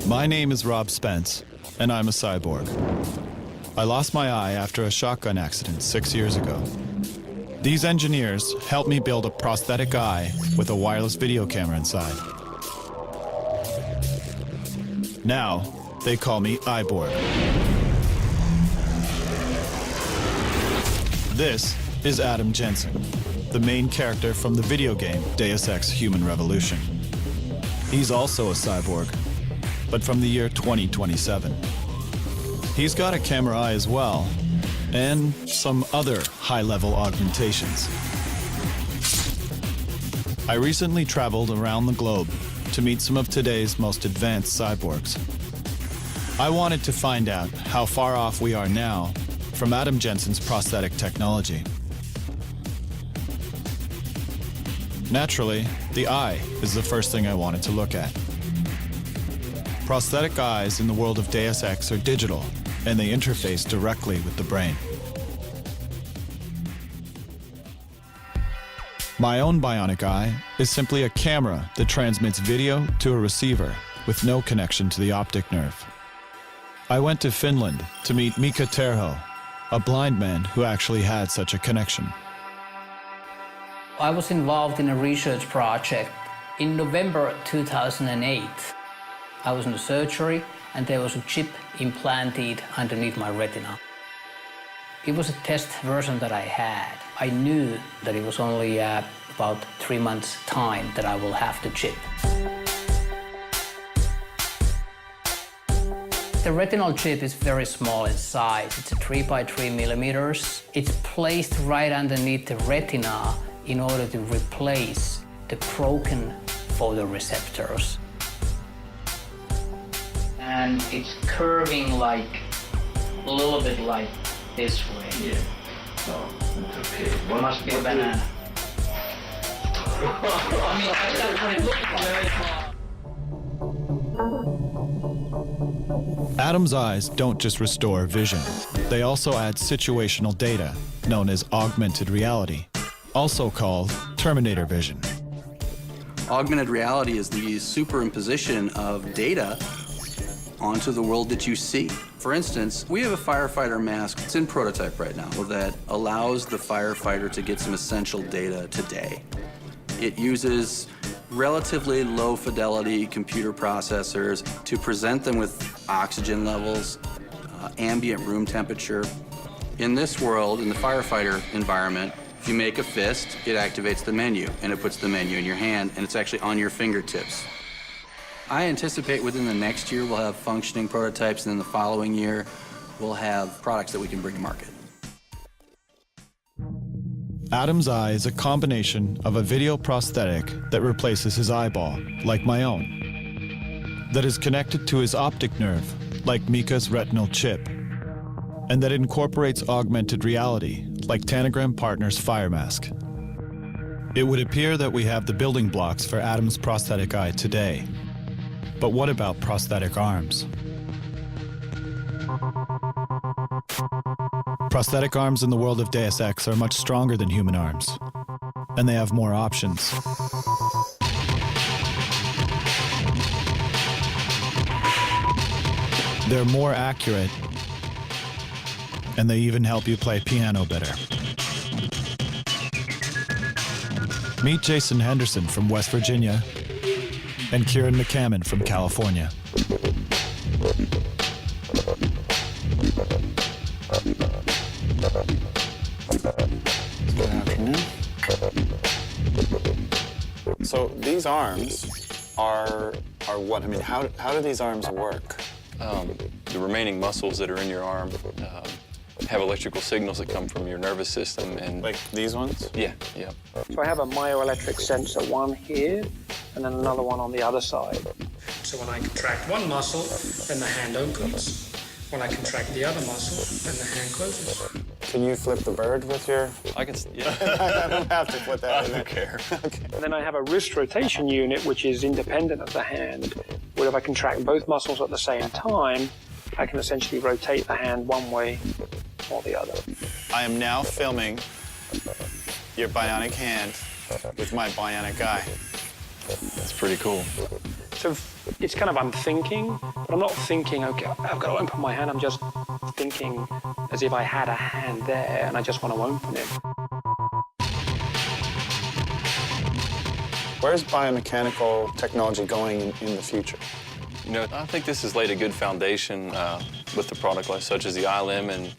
My name is Rob Spence, and I'm a cyborg. I lost my eye after a shotgun accident 6 years ago. These engineers helped me build a prosthetic eye with a wireless video camera inside. Now, they call me EyeBorg. This is Adam Jensen, the main character from the video game Deus Ex: Human Revolution. He's also a cyborg, but from the year 2027. He's got a camera eye as well, and some other high-level augmentations. I recently traveled around the globe to meet some of today's most advanced cyborgs. I wanted to find out how far off we are now from Adam Jensen's prosthetic technology. Naturally, the eye is the first thing I wanted to look at. Prosthetic eyes in the world of Deus Ex are digital, and they interface directly with the brain. My own bionic eye is simply a camera that transmits video to a receiver with no connection to the optic nerve. I went to Finland to meet Mika Terho, a blind man who actually had such a connection. I was involved in a research project in November 2008. I was in a surgery and there was a chip implanted underneath my retina. It was a test version that I had. I knew that it was only about 3 months' time that I will have the chip. The retinal chip is very small in size. It's 3 by 3 millimeters. It's placed right underneath the retina in order to replace the broken photoreceptors. And it's curving like, a little bit like this way. Yeah. No, it's okay. It must be a banana. I mean, that's what it looks like. Adam's eyes don't just restore vision. They also add situational data, known as augmented reality, also called Terminator vision. Augmented reality is the superimposition of data onto the world that you see. For instance, we have a firefighter mask. It's in prototype right now that allows the firefighter to get some essential data today. It uses relatively low fidelity computer processors to present them with oxygen levels, ambient room temperature. In this world, in the firefighter environment, if you make a fist, it activates the menu, and it puts the menu in your hand, and it's actually on your fingertips. I anticipate within the next year we'll have functioning prototypes, and then the following year we'll have products that we can bring to market. Adam's eye is a combination of a video prosthetic that replaces his eyeball, like my own, that is connected to his optic nerve, like Mika's retinal chip, and that incorporates augmented reality, like Tanagram Partners' Fire Mask. It would appear that we have the building blocks for Adam's prosthetic eye today. But what about prosthetic arms? Prosthetic arms in the world of Deus Ex are much stronger than human arms, and they have more options. They're more accurate, and they even help you play piano better. Meet Jason Henderson from West Virginia and Kieran McCammon from California. Good afternoon. So these arms are what? I mean, how do these arms work? The remaining muscles that are in your arm have electrical signals that come from your nervous system, and Like these ones? yeah. So I have a myoelectric sensor, one here, and then another one on the other side. So when I contract one muscle, then the hand opens. When I contract the other muscle, then the hand closes. Can you flip the bird with your... I can, yeah. I don't have to put that in there. I don't care. Okay. And then I have a wrist rotation unit, which is independent of the hand, where if I contract both muscles at the same time, I can essentially rotate the hand one way or the other. I am now filming your bionic hand with my bionic eye. That's pretty cool. So it's kind of I'm thinking, but I'm not thinking, okay, I've got to open my hand. I'm just thinking as if I had a hand there and I just want to open it. Where's biomechanical technology going in the future? You know, I think this has laid a good foundation with the product like such as the iLim, and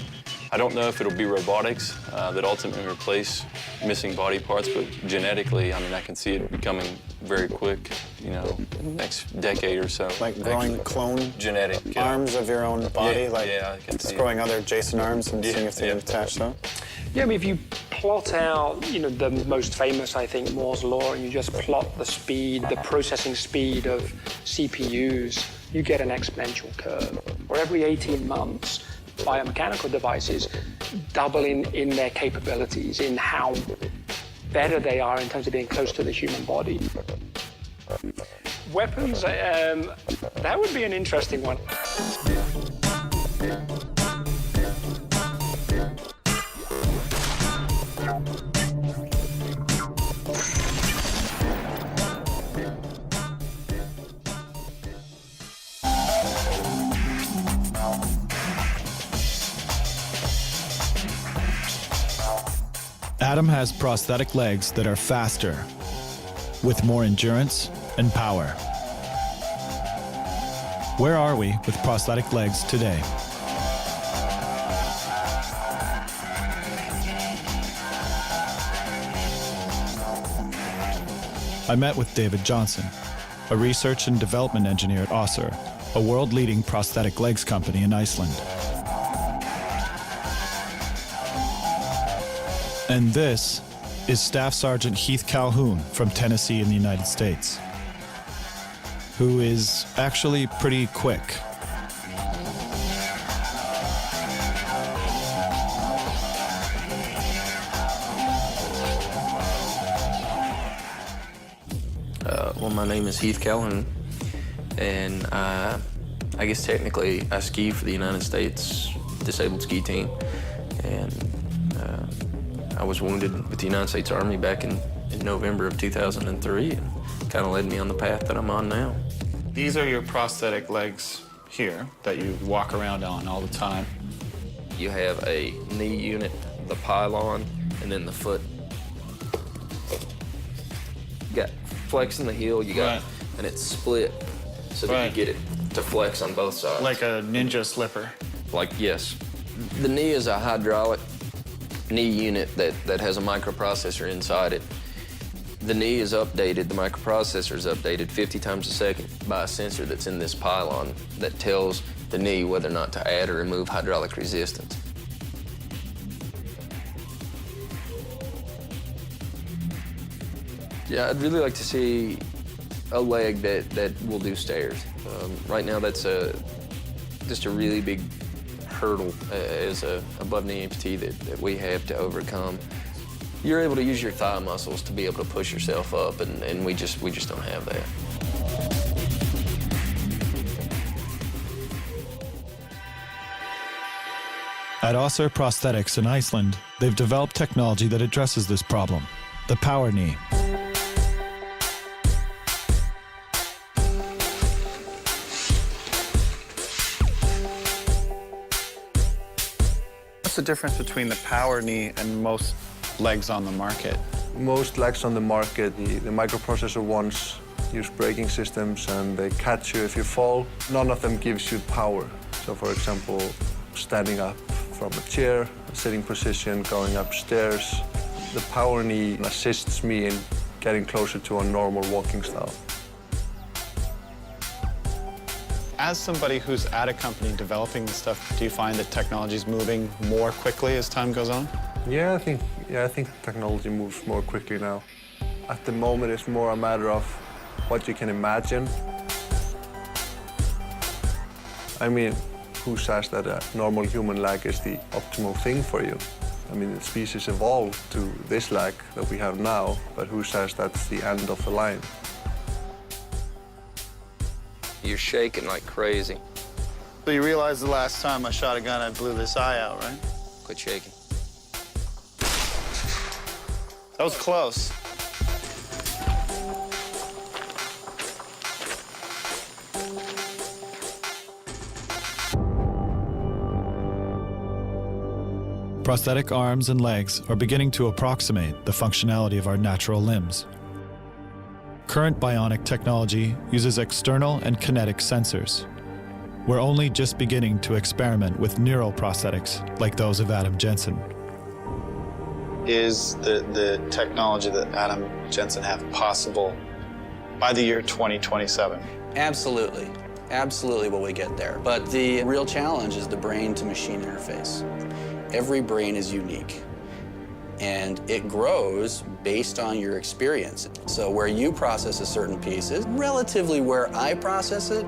I don't know if it'll be robotics that ultimately replace missing body parts, but genetically, I mean, I can see it becoming very quick, you know, next decade or so. Like growing clone genetic arms of your own body? Yeah, like yeah, I can just see growing other adjacent arms and seeing if they can attach them? Yeah, I mean, if you plot out, you know, the most famous, I think, Moore's Law, and you just plot the speed, the processing speed of CPUs, you get an exponential curve. For every 18 months, biomechanical devices double in their capabilities, in how better they are in terms of being close to the human body. Weapons, that would be an interesting one. Adam has prosthetic legs that are faster, with more endurance and power. Where are we with prosthetic legs today? I met with David Johnson, a research and development engineer at Össur, a world-leading prosthetic legs company in Iceland. And this is Staff Sergeant Heath Calhoun from Tennessee in the United States, who is actually pretty quick. Well, my name is Heath Calhoun, and I guess technically I ski for the United States Disabled Ski Team, and I was wounded with the United States Army back in November of 2003, and kind of led me on the path that I'm on now. These are your prosthetic legs here that you walk around on all the time. You have a knee unit, the pylon, and then the foot. You got flex in the heel, you got, and it's split so that you get it to flex on both sides. Like a ninja slipper. Like, yes. The knee is a hydraulic knee unit that has a microprocessor inside it. The knee is updated, the microprocessor is updated 50 times a second by a sensor that's in this pylon that tells the knee whether or not to add or remove hydraulic resistance. Yeah, I'd really like to see a leg that will do stairs. Right now, that's just a really big hurdle as a above-knee amputee that we have to overcome. You're able to use your thigh muscles to be able to push yourself up, and we just don't have that. At Össur Prosthetics in Iceland, they've developed technology that addresses this problem, the power knee. What's the difference between the power knee and most legs on the market? Most legs on the market, the microprocessor ones use braking systems and they catch you if you fall. None of them gives you power. So for example, standing up from a chair, sitting position, going upstairs. The power knee assists me in getting closer to a normal walking style. As somebody who's at a company developing this stuff, do you find that technology is moving more quickly as time goes on? Yeah, I think technology moves more quickly now. At the moment, it's more a matter of what you can imagine. I mean, who says that a normal human leg is the optimal thing for you? I mean, the species evolved to this leg that we have now, but who says that's the end of the line? You're shaking like crazy. So you realize the last time I shot a gun, I blew this eye out, right? Quit shaking. That was close. Prosthetic arms and legs are beginning to approximate the functionality of our natural limbs. Current bionic technology uses external and kinetic sensors. We're only just beginning to experiment with neural prosthetics like those of Adam Jensen. Is the technology that Adam Jensen have possible by the year 2027? Absolutely. Absolutely will we get there. But the real challenge is the brain-to-machine interface. Every brain is unique, and it grows based on your experience. So where you process a certain piece is relatively where I process it,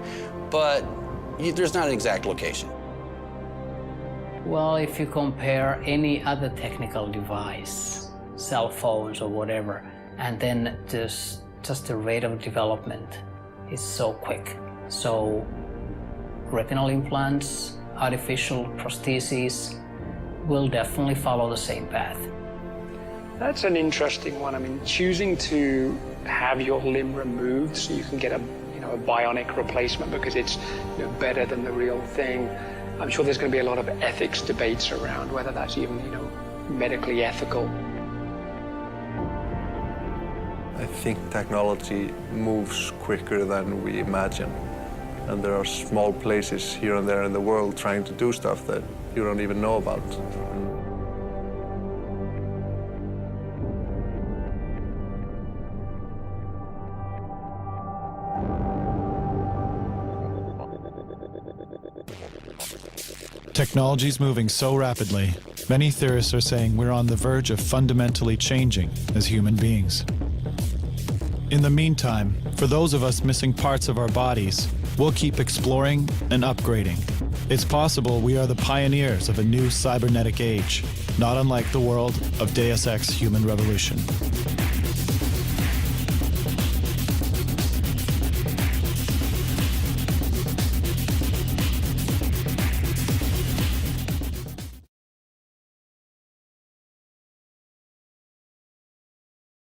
but there's not an exact location. Well, if you compare any other technical device, cell phones or whatever, and then just the rate of development is so quick. So retinal implants, artificial prostheses will definitely follow the same path. That's an interesting one. I mean, choosing to have your limb removed so you can get a bionic replacement because it's better than the real thing. I'm sure there's going to be a lot of ethics debates around whether that's even medically ethical. I think technology moves quicker than we imagine. And there are small places here and there in the world trying to do stuff that you don't even know about. Technology's moving so rapidly, many theorists are saying we're on the verge of fundamentally changing as human beings. In the meantime, for those of us missing parts of our bodies, we'll keep exploring and upgrading. It's possible we are the pioneers of a new cybernetic age, not unlike the world of Deus Ex Human Revolution.